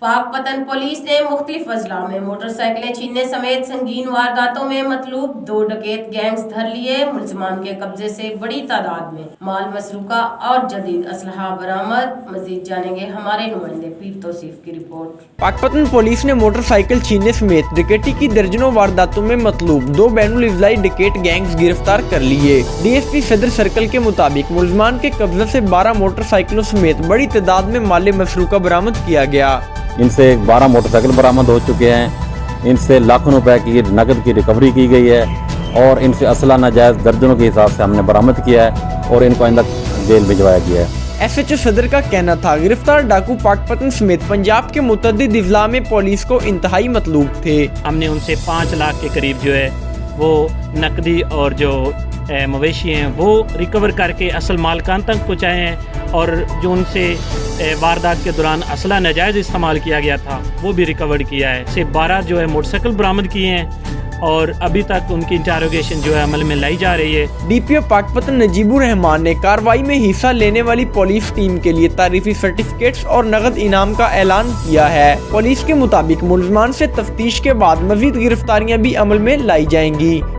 पाक पतन पुलिस ने मुख्तलिफ अजला में मोटरसाइकिलें छीनने समेत संगीन वारदातों में मतलूब 2 डकैत गैंग्स धर लिए। मुलजमान के कब्जे से बड़ी तादाद में माल मसरूका और जदीद असलहा बरामद। मजीद जानेंगे हमारे नुमाइंदे पीर तौसीफ की रिपोर्ट। पाकपतन पुलिस ने मोटरसाइकिल छीनने समेत डकैती की दर्जनों वारदातों में मतलूब 2 बैनुल इजलाई डकैत गैंग्स गिरफ्तार कर लिए। डीएसपी सदर सर्कल के मुताबिक मुलजमान के कब्जे से 12 मोटरसाइकिलों समेत बड़ी तादाद में माल मसरूका बरामद किया गया। इनसे 12 मोटरसाइकिल बरामद हो चुके हैं। इनसे लाखों रुपए की नकद की रिकवरी की गई है और इनसे असला नाजायज दर्जनों के हिसाब से हमने बरामद किया है और इनको आइंदा जेल भिजवाया गया है। एसएचओ सदर का कहना था गिरफ्तार डाकू पाकपतन समेत पंजाब के मुतअद्दिद इजला में पुलिस को इंतहाई मतलूब थे। हमने उनसे 5 लाख के करीब जो है वो नकदी और जो मवेशी हैं वो रिकवर करके असल मालकान तक पहुँचाए हैं और जो उनसे वारदात के दौरान असला नाजायज़ इस्तेमाल किया गया था वो भी रिकवर किया है। से 12 जो है मोटरसाइकिल बरामद किए हैं और अभी तक उनकी इंटरोगेशन जो है अमल में लाई जा रही है। डीपीओ पाकपतन नजीबुर रहमान ने कार्रवाई में हिस्सा लेने वाली पुलिस टीम के लिए तारीफी सर्टिफिकेट्स और नगद इनाम का ऐलान किया है। पुलिस के मुताबिक मुलजमान से तफ्तीश के बाद मजीद गिरफ्तारियां भी अमल में लाई जाएंगी।